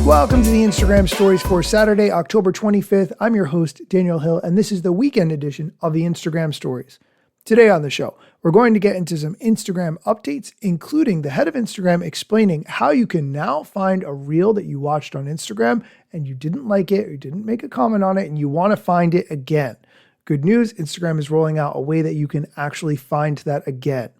Welcome to the Instagram Stories for Saturday, October 25th. I'm your host, Daniel Hill, and this is the weekend edition of the Instagram Stories. Today on the show, we're going to get into some Instagram updates, including the head of Instagram explaining how you can now find a reel that you watched on Instagram and you didn't like it or you didn't make a comment on it and you want to find it again. Good news, Instagram is rolling out a way that you can actually find that again.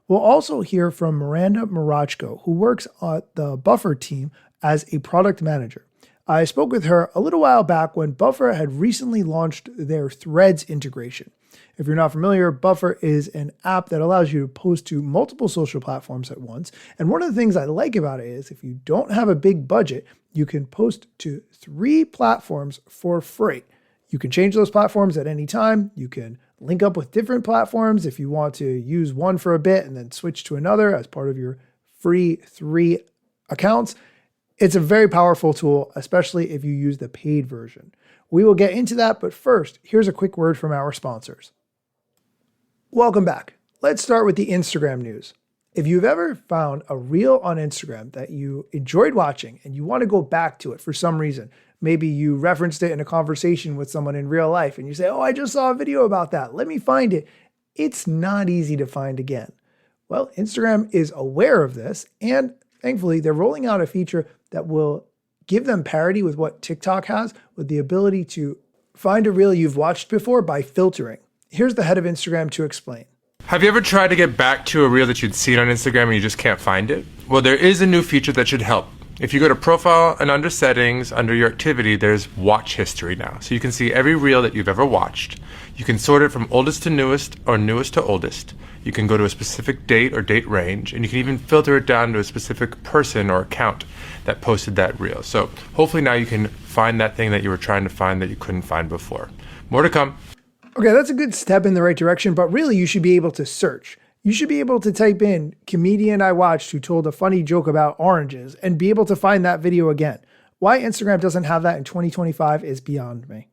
We'll also hear from Marochko, who works at the Buffer team as a product manager. I spoke with her a little while back when Buffer had recently launched their Threads integration. If you're not familiar, Buffer is an app that allows you to post to multiple social platforms at once. And one of the things I like about it is if you don't have a big budget, you can post to 3 platforms for free. You can change those platforms at any time. You can link up with different platforms if you want to use one for a bit and then switch to another as part of your free 3 accounts. It's a very powerful tool, especially if you use the paid version. We will get into that, but first, here's a quick word from our sponsors. Welcome back. Let's start with the Instagram news. If you've ever found a reel on Instagram that you enjoyed watching and you want to go back to it for some reason, maybe you referenced it in a conversation with someone in real life and you say, oh, I just saw a video about that. Let me find it. It's not easy to find again. Well, Instagram is aware of this, and thankfully, they're rolling out a feature that will give them parity with what TikTok has, with the ability to find a reel you've watched before by filtering. Here's the head of Instagram to explain. Have you ever tried to get back to a reel that you'd seen on Instagram and you just can't find it? Well, there is a new feature that should help. If you go to Profile and under Settings, under your activity, there's Watch History now. So you can see every reel that you've ever watched. You can sort it from oldest to newest or newest to oldest. You can go to a specific date or date range, and you can even filter it down to a specific person or account that posted that reel. So hopefully now you can find that thing that you were trying to find that you couldn't find before. More to come. Okay, that's a good step in the right direction, but really you should be able to search. You should be able to type in comedian I watched who told a funny joke about oranges and be able to find that video again. Why Instagram doesn't have that in 2025 is beyond me.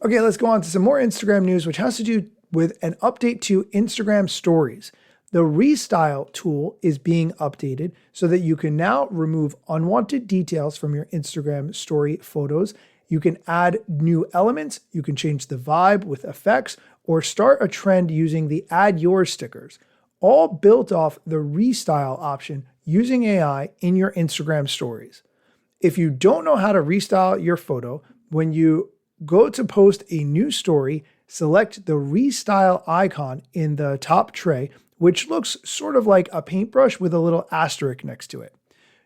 Okay, let's go on to some more Instagram news, which has to do with an update to Instagram Stories. The Restyle tool is being updated so that you can now remove unwanted details from your Instagram story photos. You can add new elements, you can change the vibe with effects, or start a trend using the Add Yours stickers, all built off the Restyle option using AI in your Instagram Stories. If you don't know how to restyle your photo, when you go to post a new story, select the Restyle icon in the top tray, which looks sort of like a paintbrush with a little asterisk next to it.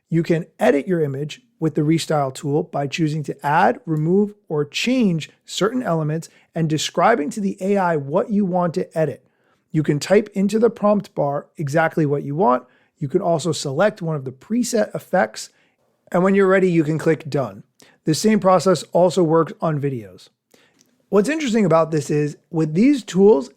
You can edit your image with the Restyle tool by choosing to add, remove, or change certain elements and describing to the AI what you want to edit. You can type into the prompt bar exactly what you want. You can also select one of the preset effects, and when you're ready, you can click Done. The same process also works on videos. What's interesting about this is with these tools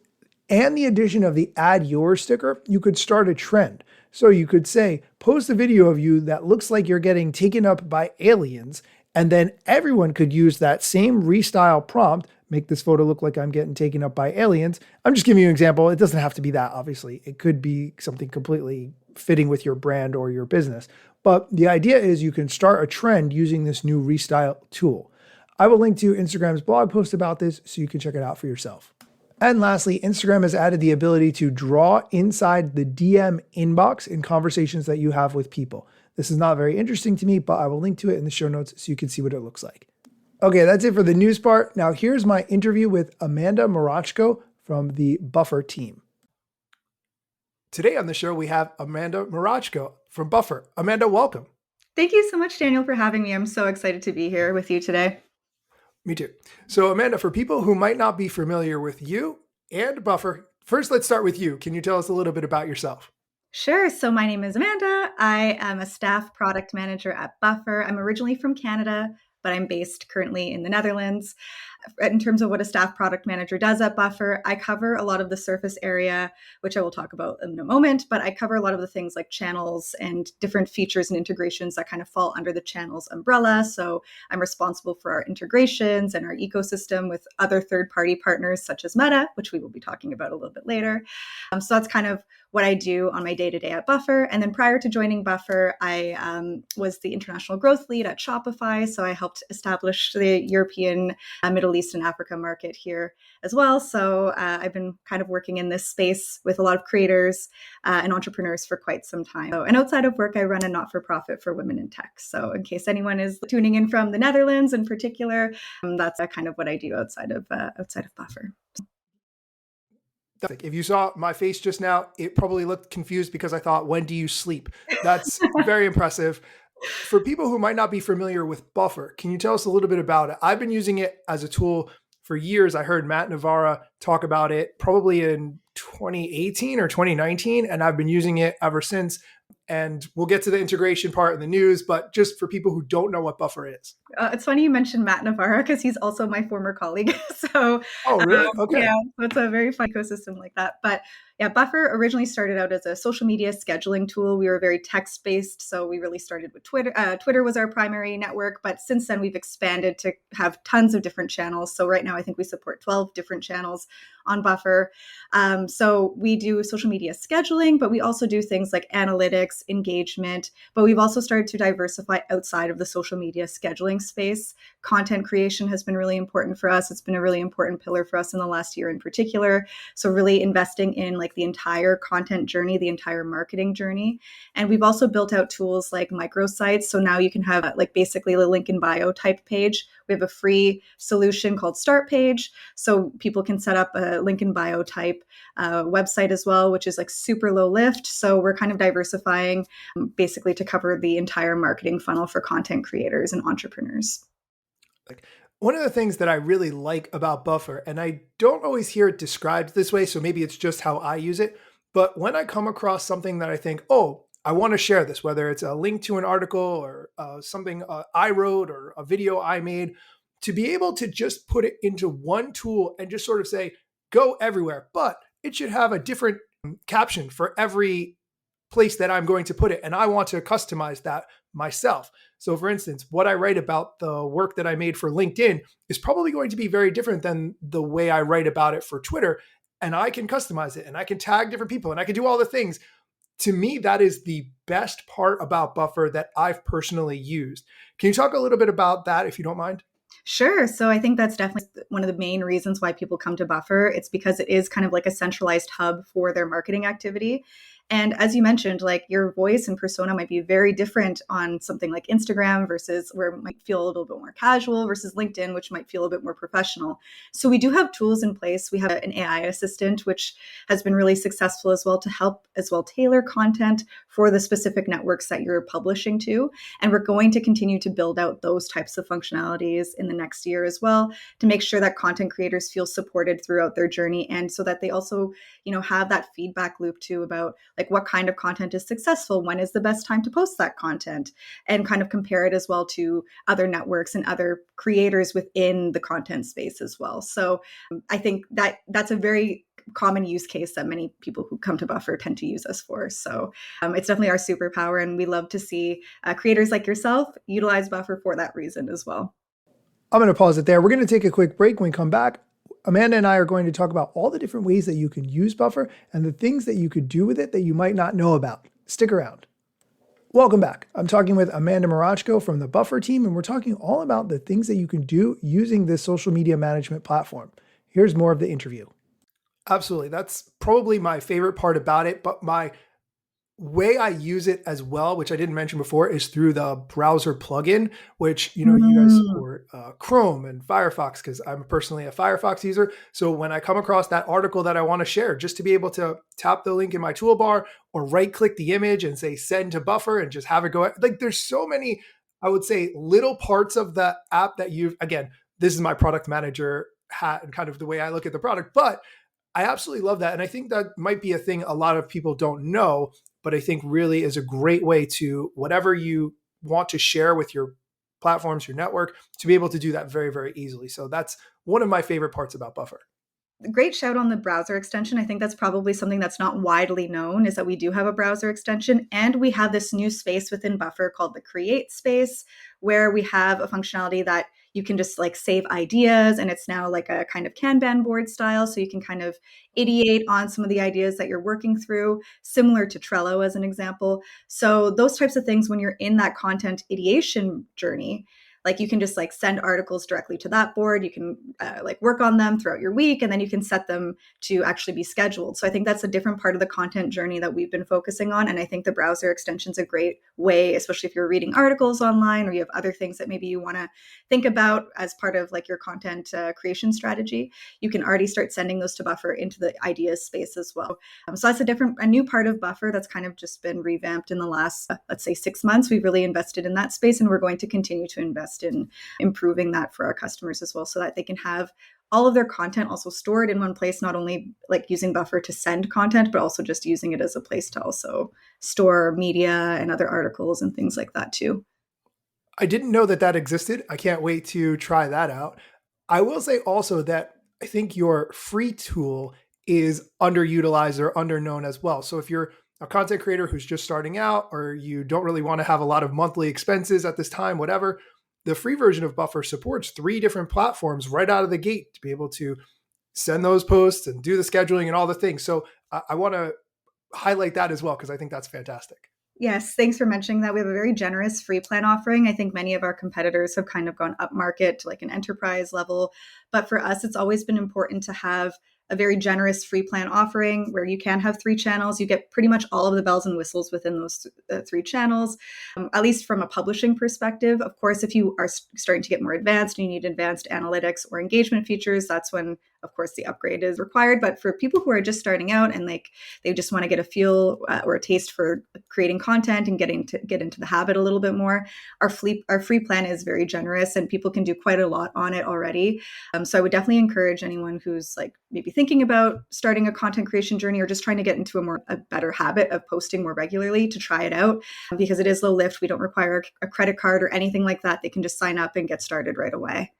and the addition of the Add Yours sticker, you could start a trend. So you could say, post a video of you that looks like you're getting taken up by aliens, and then everyone could use that same Restyle prompt, make this photo look like I'm getting taken up by aliens. I'm just giving you an example. It doesn't have to be that, obviously. It could be something completely fitting with your brand or your business. But the idea is you can start a trend using this new Restyle tool. I will link to Instagram's blog post about this so you can check it out for yourself. And lastly, Instagram has added the ability to draw inside the DM inbox in conversations that you have with people. This is not very interesting to me, but I will link to it in the show notes so you can see what it looks like. Okay, that's it for the news part. Now here's my interview with Marochko from the Buffer team. Today on the show, we have Marochko from Buffer. Amanda, welcome. Thank you so much, Daniel, for having me. I'm so excited to be here with you today. Me too. So Amanda, for people who might not be familiar with you and Buffer, first let's start with you. Can you tell us a little bit about yourself? Sure. So my name is Amanda. I am a staff product manager at Buffer. I'm originally from Canada, but I'm based currently in the Netherlands. in terms of what a staff product manager does at Buffer, I cover a lot of the surface area, which I will talk about in a moment, but I cover a lot of the things like channels and different features and integrations that kind of fall under the channels umbrella. So I'm responsible for our integrations and our ecosystem with other third-party partners such as Meta, which we will be talking about a little bit later. So that's kind of what I do on my day-to-day at Buffer. And then prior to joining Buffer, I was the international growth lead at Shopify. So I helped establish the European, Middle East, and Africa market here as well. So I've been kind of working in this space with a lot of creators and entrepreneurs for quite some time. And outside of work, I run a not-for-profit for women in tech. So in case anyone is tuning in from the Netherlands in particular, that's kind of what I do outside of Buffer. If you saw my face just now, it probably looked confused because I thought, when do you sleep? That's very impressive. For people who might not be familiar with Buffer, can you tell us a little bit about it? I've been using it as a tool for years. I heard Matt Navarra talk about it probably in 2018 or 2019, and I've been using it ever since. And we'll get to the integration part in the news, but just for people who don't know what Buffer is. It's funny you mentioned Matt Navarra because he's also my former colleague. So, oh, really? Okay. Yeah, so it's a very fun ecosystem like that. But yeah, Buffer originally started out as a social media scheduling tool. We were very text-based, so we really started with Twitter. Twitter was our primary network, but since then we've expanded to have tons of different channels. So right now I think we support 12 different channels on Buffer. So we do social media scheduling, but we also do things like analytics, engagement, but we've also started to diversify outside of the social media scheduling space. Content creation has been really important for us. It's been a really important pillar for us in the last year in particular. So really investing in like the entire content journey, the entire marketing journey. And we've also built out tools like microsites. So now you can have like basically a link in bio type page. We have a free solution called Start Page. So people can set up a link in bio type website as well, which is like super low lift. So we're kind of diversifying basically to cover the entire marketing funnel for content creators and entrepreneurs. One of the things that I really like about Buffer, and I don't always hear it described this way, so maybe it's just how I use it, but when I come across something that I think, oh, I want to share this, whether it's a link to an article or something I wrote or a video I made, to be able to just put it into one tool and just sort of say, go everywhere, but it should have a different caption for every place that I'm going to put it. And I want to customize that myself. So for instance, what I write about the work that I made for LinkedIn is probably going to be very different than the way I write about it for Twitter. And I can customize it and I can tag different people and I can do all the things. To me, that is the best part about Buffer that I've personally used. Can you talk a little bit about that if you don't mind? Sure. So I think that's definitely one of the main reasons why people come to Buffer. It's because it is kind of like a centralized hub for their marketing activity. And as you mentioned, like your voice and persona might be very different on something like Instagram versus where it might feel a little bit more casual versus LinkedIn, which might feel a bit more professional. So we do have tools in place. We have an AI assistant, which has been really successful as well to help as well tailor content for the specific networks that you're publishing to. And we're going to continue to build out those types of functionalities in the next year as well to make sure that content creators feel supported throughout their journey. And so that they also, have that feedback loop too about like what kind of content is successful, when is the best time to post that content, and kind of compare it as well to other networks and other creators within the content space as well. So I think that that's a very common use case that many people who come to Buffer tend to use us for. So it's definitely our superpower, and we love to see creators like yourself utilize Buffer for that reason as well. I'm going to pause it there. We're going to take a quick break. When we come back, Amanda and I are going to talk about all the different ways that you can use Buffer and the things that you could do with it that you might not know about. Stick around. Welcome back. I'm talking with Amanda Marochko from the Buffer team, and we're talking all about the things that you can do using this social media management platform. Here's more of the interview. Absolutely. That's probably my favorite part about it, but my way I use it as well, which I didn't mention before, is through the browser plugin, which, you guys support Chrome and Firefox, because I'm personally a Firefox user. So when I come across that article that I want to share, just to be able to tap the link in my toolbar or right click the image and say send to Buffer and just have it go, like there's so many, I would say, little parts of the app that again, this is my product manager hat and kind of the way I look at the product, but I absolutely love that. And I think that might be a thing a lot of people don't know, but I think really is a great way to, whatever you want to share with your platforms, your network, to be able to do that very, very easily. So that's one of my favorite parts about Buffer. Great shout on the browser extension. I think that's probably something that's not widely known, is that we do have a browser extension, and we have this new space within Buffer called the Create space, where we have a functionality that you can just like save ideas, and it's now like a kind of Kanban board style, so you can kind of ideate on some of the ideas that you're working through, similar to Trello as an example. So those types of things, when you're in that content ideation journey, like you can just like send articles directly to that board. You can like work on them throughout your week, and then you can set them to actually be scheduled. So I think that's a different part of the content journey that we've been focusing on. And I think the browser extension is a great way, especially if you're reading articles online or you have other things that maybe you want to think about as part of like your content creation strategy. You can already start sending those to Buffer into the ideas space as well. So that's a new part of Buffer that's kind of just been revamped in the last, let's say, 6 months. We've really invested in that space, and we're going to continue to invest in improving that for our customers as well, so that they can have all of their content also stored in one place, not only like using Buffer to send content, but also just using it as a place to also store media and other articles and things like that too. I didn't know that that existed. I can't wait to try that out. I will say also that I think your free tool is underutilized or underknown as well. So if you're a content creator who's just starting out, or you don't really want to have a lot of monthly expenses at this time, whatever, the free version of Buffer supports 3 different platforms right out of the gate to be able to send those posts and do the scheduling and all the things. So I want to highlight that as well, because I think that's fantastic. Yes, thanks for mentioning that. We have a very generous free plan offering. I think many of our competitors have kind of gone up market to like an enterprise level. But for us, it's always been important to have a very generous free plan offering where you can have 3 channels. You get pretty much all of the bells and whistles within those 3 channels, at least from a publishing perspective. Of course, if you are starting to get more advanced and you need advanced analytics or engagement features, that's when, of course, the upgrade is required. But for people who are just starting out and like they just want to get a feel or a taste for creating content and get into the habit a little bit more, our free plan is very generous, and people can do quite a lot on it already. So I would definitely encourage anyone who's like maybe thinking about starting a content creation journey or just trying to get into a better habit of posting more regularly to try it out, because it is low lift. We don't require a credit card or anything like that. They can just sign up and get started right away.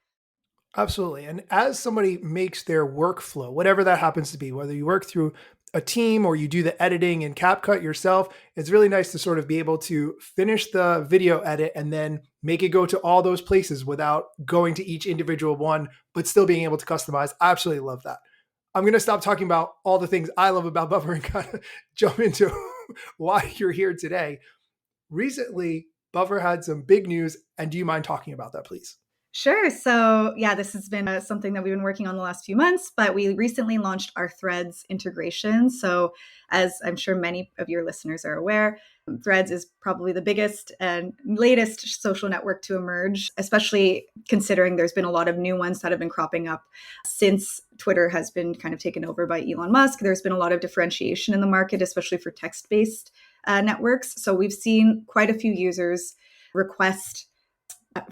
Absolutely. And as somebody makes their workflow, whatever that happens to be, whether you work through a team or you do the editing in CapCut yourself, it's really nice to sort of be able to finish the video edit and then make it go to all those places without going to each individual one, but still being able to customize. I absolutely love that. I'm going to stop talking about all the things I love about Buffer and kind of jump into why you're here today. Recently, Buffer had some big news, and do you mind talking about that, please? Sure. So, yeah, this has been something that we've been working on the last few months, but we recently launched our Threads integration. So, as I'm sure many of your listeners are aware, Threads is probably the biggest and latest social network to emerge, especially considering there's been a lot of new ones that have been cropping up since Twitter has been kind of taken over by Elon Musk. There's been a lot of differentiation in the market, especially for text-based networks. So, we've seen quite a few users request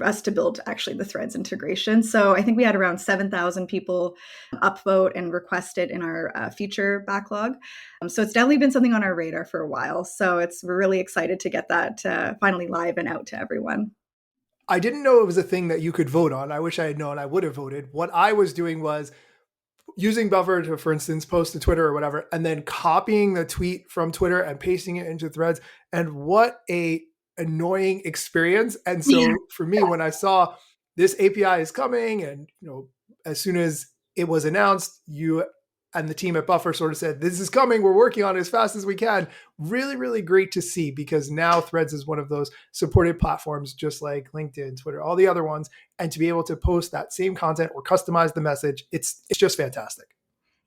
us to build actually the Threads integration. So I think we had around 7,000 people upvote and request it in our feature backlog. So it's definitely been something on our radar for a while. So we're really excited to get that finally live and out to everyone. I didn't know it was a thing that you could vote on. I wish I had known. I would have voted. What I was doing was using Buffer to, for instance, post to Twitter or whatever, and then copying the tweet from Twitter and pasting it into Threads. And what a annoying experience. And so for me, when I saw this API is coming, and as soon as it was announced, you and the team at Buffer sort of said, this is coming, we're working on it as fast as we can. Really, really great to see, because now Threads is one of those supported platforms, just like LinkedIn, Twitter, all the other ones. And to be able to post that same content or customize the message, it's just fantastic.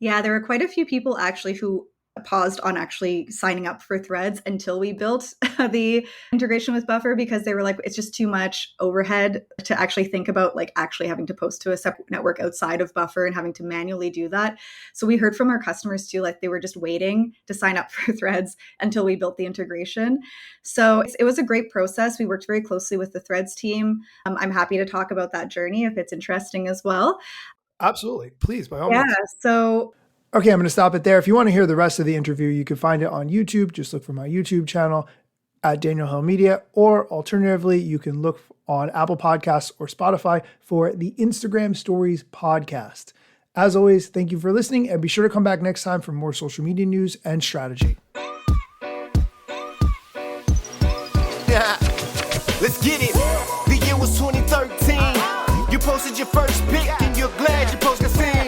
Yeah, there were quite a few people actually who paused on actually signing up for Threads until we built the integration with Buffer, because they were like, it's just too much overhead to actually think about like actually having to post to a separate network outside of Buffer and having to manually do that. So we heard from our customers too, like they were just waiting to sign up for Threads until we built the integration. So it was a great process. We worked very closely with the Threads team. I'm happy to talk about that journey if it's interesting as well. Absolutely. Please, by all Yeah. means. So Okay, I'm going to stop it there. If you want to hear the rest of the interview, you can find it on YouTube. Just look for my YouTube channel. at Daniel Hill Media, or alternatively, you can look on Apple Podcasts or Spotify for the Instagram Stories podcast. As always, thank you for listening, and be sure to come back next time for more social media news and strategy. Yeah, let's get it. The year was 2013. You posted your first pic and you're glad your post got seen.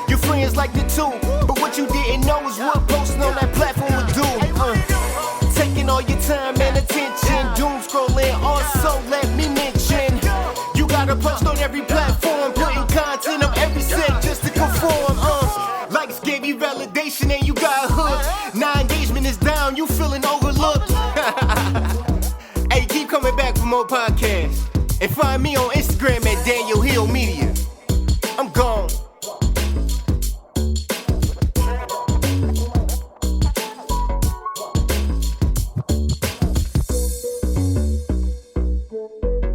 Your friends liked it too, but what you didn't know is what posting on that platform would do. Taking all your time and attention, doom scrolling. Also, let me mention, you gotta post on every platform, putting content on every set just to conform. Likes gave you validation and you got hooked. Now engagement is down, you feeling overlooked. Hey, keep coming back for more podcasts. And find me on Instagram at Daniel Hill Media.